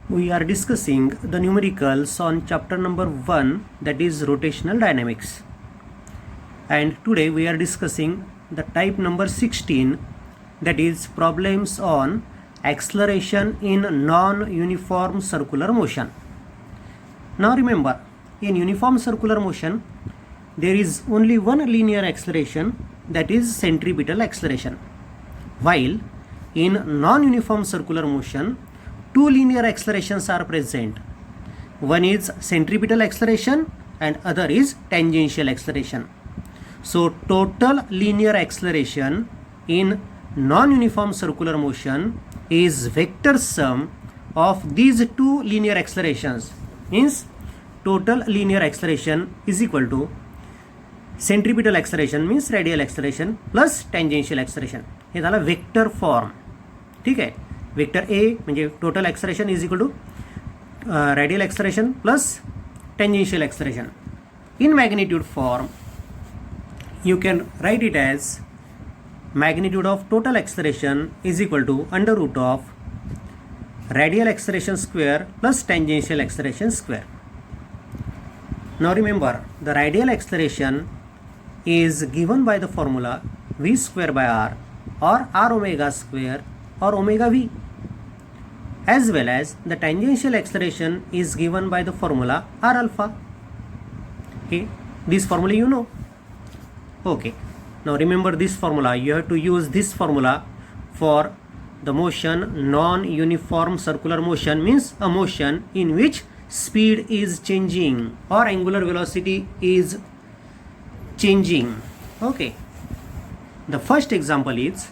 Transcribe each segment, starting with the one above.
We are discussing the numericals on chapter number 1, that is rotational dynamics. And today we are discussing the type number 16, that is problems on acceleration in non-uniform circular motion. Now remember, in uniform circular motion there is only one linear acceleration, that is centripetal acceleration, while in non-uniform circular motion two linear accelerations are present. One is centripetal acceleration and other is tangential acceleration. So total linear acceleration in non-uniform circular motion is vector sum of these two linear accelerations. Means total linear acceleration is equal to centripetal acceleration means radial acceleration plus tangential acceleration. हे झालं vector form. ठीक आहे. Vector A म्हणजे total acceleration is equal to radial acceleration plus tangential acceleration. In magnitude form you can write it as magnitude of total acceleration is equal to under root of radial acceleration square plus tangential acceleration square. Now remember, the radial acceleration is given by the formula v square by r or r omega square or omega v, as well as the tangential acceleration is given by the formula r alpha. Okay, this formula you know. Okay, now remember this formula. You have to use this formula for the motion non-uniform circular motion, means a motion in which speed is changing or angular velocity is changing. Okay, the first example is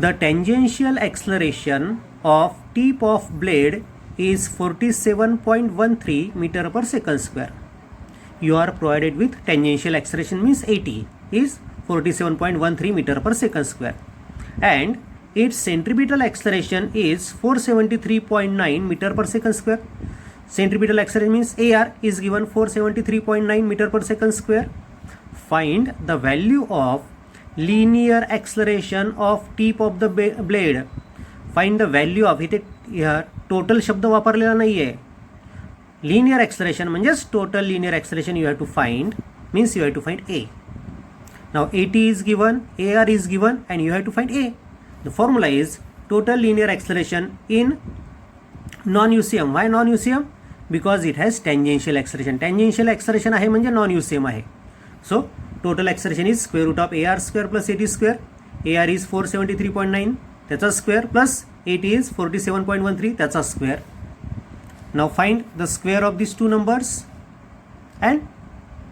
the tangential acceleration of tip of blade is 47.13 meter per second square. You are provided with tangential acceleration means AT is 47.13 meter per second square and its centripetal acceleration is 473.9 meter per second square. Centripetal acceleration means AR is given 473.9 meter per second square. Find the value of linear acceleration of tip of the blade. Find the value of इथे total शब्द वापरलेला नाही आहे. Linear acceleration म्हणजेच total linear acceleration you have to find, means you have to find A. Now AT is given, AR is given and you have to find A. The formula is total linear acceleration in non-UCM. Why non-UCM? Because it has tangential acceleration. Tangential acceleration आहे म्हणजे non-UCM आहे. So total acceleration is square root of AR square plus AT square. AR is 473.9 त्याचा square plus AT is 47.13 त्याचा square. Now find the square of these two numbers and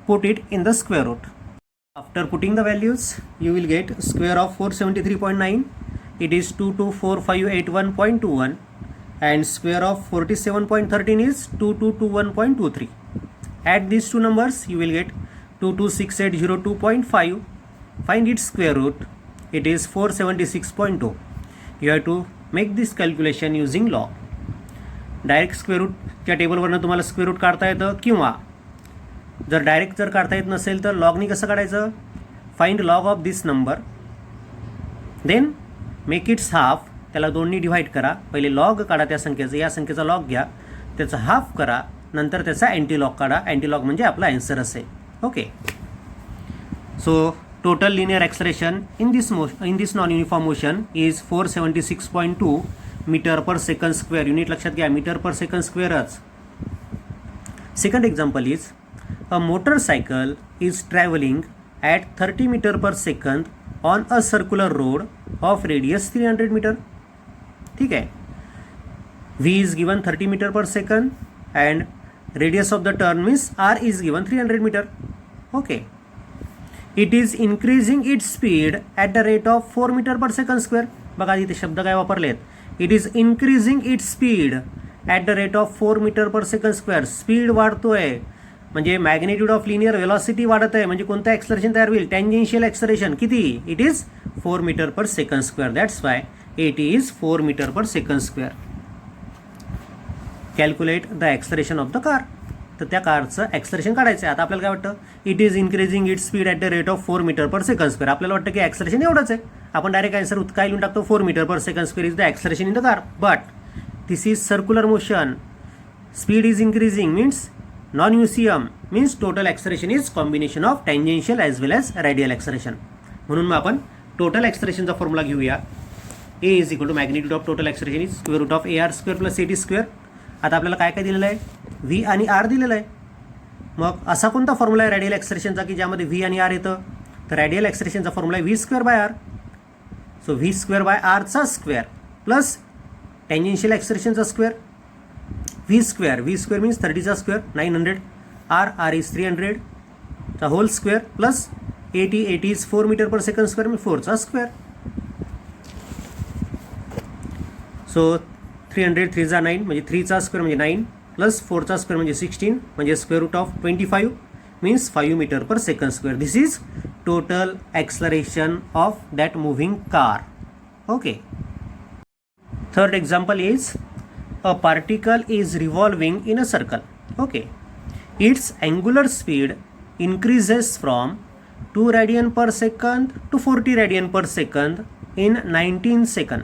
put it in the square root. After putting the values, you will get square of 473.9. It is 224581.21 and square of 47.13 is 2221.23. Add these two numbers, you will get 226802.5. Find its square root. It is 476.2. You have to make this calculation using log. Direct square रूटच्या टेबलवरनं तुम्हाला square root काढता येतं किंवा जर direct जर काढता येत नसेल तर लॉगनी कसं काढायचं. Find log of this number, then make its half. त्याला दोन्ही डिव्हाइड करा. पहिले लॉग काढा त्या संख्येचं, या संख्येचा लॉग घ्या, त्याचा हाफ करा, नंतर त्याचा अँटीलॉग काढा. अँटीलॉग म्हणजे आपला आन्सर असेल. Okay, so total linear acceleration in this non uniform motion is 476.2 metre per second square. Unit लक्षात घ्या, मीटर पर सेकंड स्क्वेअरच. Second example is a motorcycle is travelling at 30 metre per second on a circular road of radius 300 metre. ठीक आहे. V is given 30 metre per second and radius of the turn means R is given 300 metre. Okay, it is increasing its speed at the rate of 4 metre per second square. बघा इथे शब्द काय वापरले आहेत. It is increasing its speed at the rate of 4 metre per second square. Speed वाढतोय म्हणजे magnitude of linear velocity वाढत आहे, म्हणजे कोणतं ॲक्सलरेशन तयार होईल. टँजेन्शियल ॲक्सलरेशन किती. It is 4 metre per second square. That's why AT is 4 metre per second square. Calculate the acceleration of the car. तर त्या कारचं ॲक्सलरेशन काढायचं आहे. आता आपल्याला काय वाटतं, it is increasing it speed at the rate of 4 metre per second square. आपल्याला वाटतं की ॲक्सलरेशन एवढंच आहे. आपण डायरेक्ट आन्सर काय लिहून टाकतो, 4 metre per second square is the acceleration in the car. But this is circular motion, speed is increasing means non-UCM means total acceleration is combination of tangential as well as radial acceleration. म्हणून मग आपण टोटल ॲक्सलरेशनचा formula घेऊया. A is equal to magnitude of total acceleration is square root of AR square plus AT square. आता आपल्याला काय काय दिलेलं आहे, V आणि R दिलेलं आहे. मग असा कोणता फॉर्म्युला आहे रॅडियल ॲक्सलरेशनचा की ज्यामध्ये V आणि R येतं, तर रॅडियल ॲक्सलरेशनचा फॉर्म्युला आहे V square by R. So V square by Rचा स्क्वेअर प्लस टँजेन्शियल ॲक्सलरेशनचा स्क्वेअर. V स्क्वेअर मीन्स 30चा स्क्वेअर 900, R इज 300 चा whole square plus AT is 4 metre per second square म्हणजे 4चा स्क्वेअर. सो 300 3 जा 9 म्हणजे 3चा स्क्वेअर म्हणजे 9 प्लस 4चा स्क्वेअर म्हणजे 16 म्हणजे square root of 25 means 5 metre per second square. This is total acceleration of that moving car. Okay. Third example is a particle is revolving in a circle. Okay. Its angular speed increases from 2 radian per second to 40 radian per second in 19 second.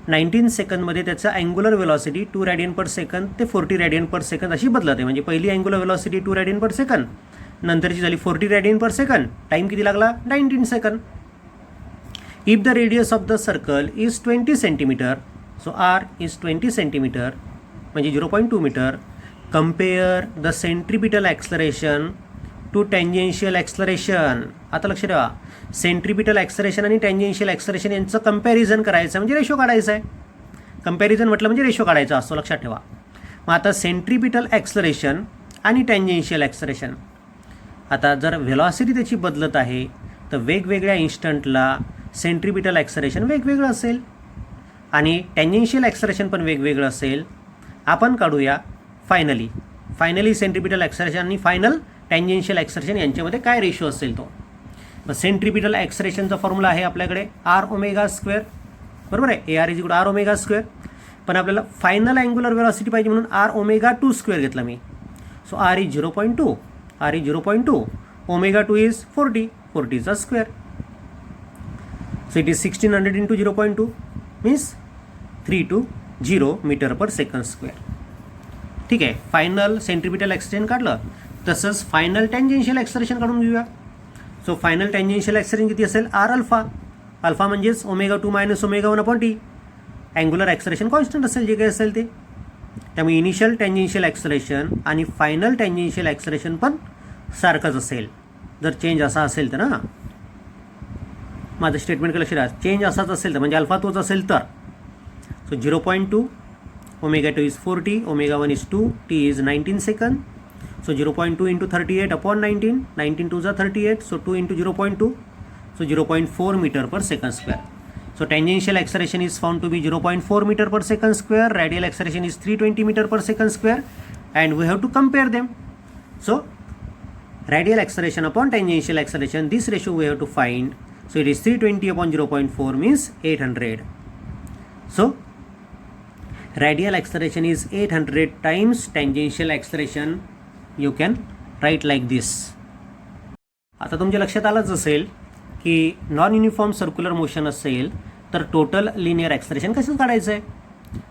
19 सेकंदमध्ये त्याचा angular velocity 2 radian per second ते 40 radian per second अशी बदलते. म्हणजे पहिली angular velocity 2 radian per second, नंतरची झाली 40 radian per second. Time किती लागला, 19 सेकंद. If the radius of the circle is 20 centimetre, so R is 20 centimetre म्हणजे 0.2 metre. Compare the centripetal acceleration to tangential acceleration. आता लक्ष ठेवा, सेंट्रिपिटल ॲक्सलरेशन आणि टँजेन्शियल ॲक्सलरेशन यांचं कंपॅरिझन करायचं म्हणजे रेशो काढायचा आहे. कंपॅरिझन म्हटलं म्हणजे रेशो काढायचा असतो, लक्षात ठेवा. मग आता सेंट्रिपिटल ॲक्सलरेशन आणि टँजेन्शियल ॲक्सलरेशन, आता जर व्हेलॉसिटी त्याची बदलत आहे तर वेगवेगळ्या इन्स्टंटला सेंट्रिपिटल ॲक्सलरेशन वेगवेगळं असेल आणि टँजेन्शियल ॲक्सलरेशन पण वेगवेगळं असेल. आपण काढूया फायनली सेंट्रिपिटल ॲक्सलरेशन आणि फायनल टँजेन्शियल ॲक्सलरेशन यांच्यामध्ये काय रेशो असेल तो. मग सेंट्रिपिटल ॲक्सलरेशनचा फॉर्म्युला आहे आपल्याकडे R ओमेगा स्क्वेअर, बरोबर आहे. AR is equal to R omega square. पण आपल्याला फायनल अँग्युलर वेलॉसिटी पाहिजे म्हणून R ओमेगा 2 स्क्वेअर घेतला मी. So R is 0.2, omega 2 is 40चा square. So it is 1600 into 0.2 means 320 metre per second square. ठीक आहे. फायनल सेंट्रिपिटल ॲक्सलरेशन काढलं, तसंच फायनल टँजेन्शियल ॲक्सलरेशन काढून घेऊया. सो फायनल टँजेन्शियल ॲक्सलरेशन किती असेल, R अल्फा म्हणजेच omega 2 minus omega 1/t. Angular acceleration constant असेल जे काही असेल ते. त्यामुळे इनिशियल टँजेन्शियल ॲक्सलरेशन आणि फायनल टँजेन्शियल ॲक्सलरेशन पण सारखंच असेल जर चेंज असा असेल तर. ना माझं स्टेटमेंटकडे लक्ष द्या, चेंज असाच असेल तर म्हणजे अल्फा तोच असेल तर. So 0.2, omega 2 is 40, omega 1 is 2, t is 19 second. So 0.2 into 38 upon 19, 19 2s are 38, so 2 into 0.2, so 0.4 meter per second square. So tangential acceleration is found to be 0.4 meter per second square, radial acceleration is 320 meter per second square, and we have to compare them. So radial acceleration upon tangential acceleration, this ratio we have to find. So it is 320 upon 0.4 means 800. So radial acceleration is 800 times tangential acceleration. You can write like this. आता तुमच्या लक्षात आलंच असेल की non uniform circular motion असेल तर total linear acceleration कसं काढायचं आहे.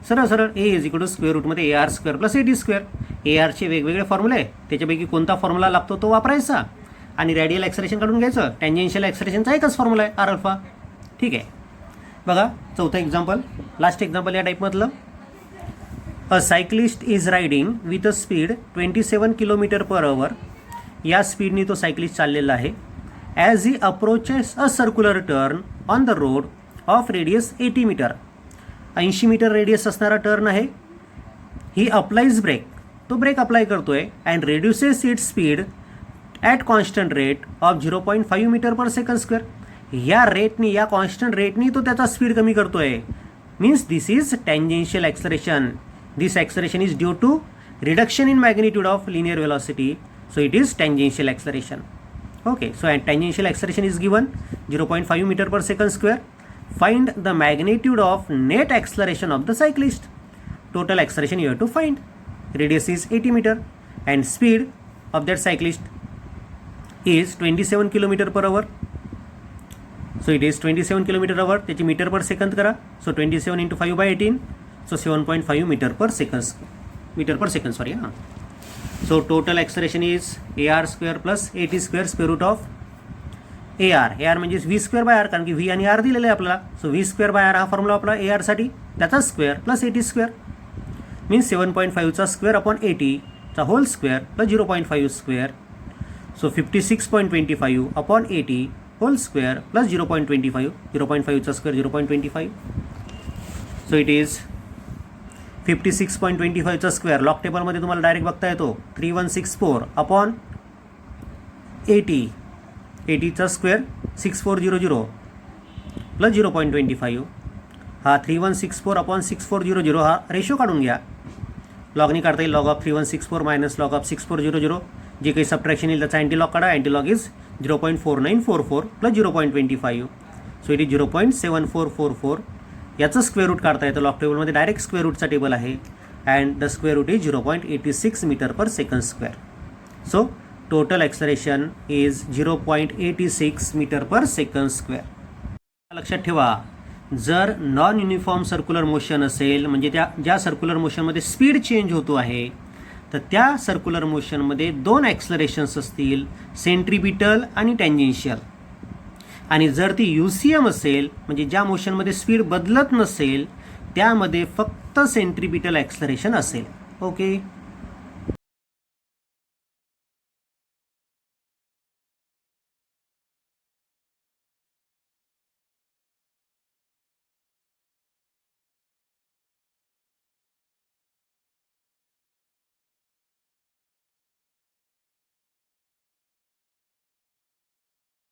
सरळ A is equal to square रूटमध्ये AR square plus AT square. ARचे वेगवेगळे फॉर्म्युले, त्याच्यापैकी कोणता फॉर्म्युला लागतो तो वापरायचा आणि रॅडियल ॲक्सलरेशन काढून घ्यायचं. टँजेन्शियल ॲक्सलरेशनचा एकच फॉर्म्युला आहे R अल्फा. ठीक आहे. बघा चौथं एक्झाम्पल, लास्ट एक्झाम्पल या टाईपमधलं. A cyclist is riding with a speed 27 kilometre per hour. या स्पीडनी तो सायक्लिस्ट चाललेला आहे. As he approaches a circular turn on the road of radius 80 metre. 80 metre radius असणारा टर्न आहे. ही अप्लाइज ब्रेक, तो ब्रेक अप्लाय करतोय and reduces its speed at constant rate of 0.5 metre per second square. या रेटनी, या constant रेटनी तो त्याचा speed कमी करतोय. Means this is tangential acceleration. This acceleration is due to reduction in magnitude of linear velocity, so it is tangential acceleration. Okay, so and tangential acceleration is given 0.5 meter per second square. Find the magnitude of net acceleration of the cyclist. Total acceleration you have to find. Radius is 80 meter and speed of that cyclist is 27 kilometer per hour. So it is 27 kilometer hour. त्याची metre per second करा. So 27 into 5 by 18. So 7.5 meter per second, sorry. So total acceleration is AR square plus AT square square root of AR म्हणजे V square by R, कारण की V आणि R दिलेलं आहे आपल्याला. So V square by R हा formula आपला AR साठी, त्याचा square plus AT square means 7.5चा स्क्वेअर अपॉन ATचा whole square plus 0.5 square. So 56.25 upon AT whole square plus 0.25, 0.5चा स्क्वेअर 0.25. सो इट इज 56.25चा स्क्वेअर लॉग टेबलमध्ये तुम्हाला डायरेक्ट बघता येतो 3164 अपॉन 80चा स्क्वेअर 6400 प्लस 0.25. हा 3164 अपॉन 6400 हा रेशो काढून घ्या. लॉगनी काढता येईल log of 3164 minus log of 6400. जे काही सबट्रॅक्शन येईल त्याचा अँटी लॉग काढा. Anti log is 0.4944 plus 0.25. So it is 0.7444. याचं स्क्वेअर रूट काढता येतं. लॉग टेबलमध्ये डायरेक्ट स्क्वेअर रूटचा टेबल आहे. And the square root is 0.86 metre per second square. So total acceleration is 0.86 metre per second square. लक्षात ठेवा, जर नॉन युनिफॉर्म सर्क्युलर मोशन असेल, म्हणजे ज्या सर्क्युलर मोशनमध्ये स्पीड चेंज होतो आहे, तर त्या सर्क्युलर मोशनमध्ये दोन ॲक्सलरेशन्स असतील, सेंट्रिपिटल आणि टँजेन्शियल. आणि जर ती UCM असेल, म्हणजे ज्या मोशनमध्ये स्पीड बदलत नसेल, त्यामध्ये फक्त सेंट्रिपिटल ॲक्सलरेशन असेल. ओके.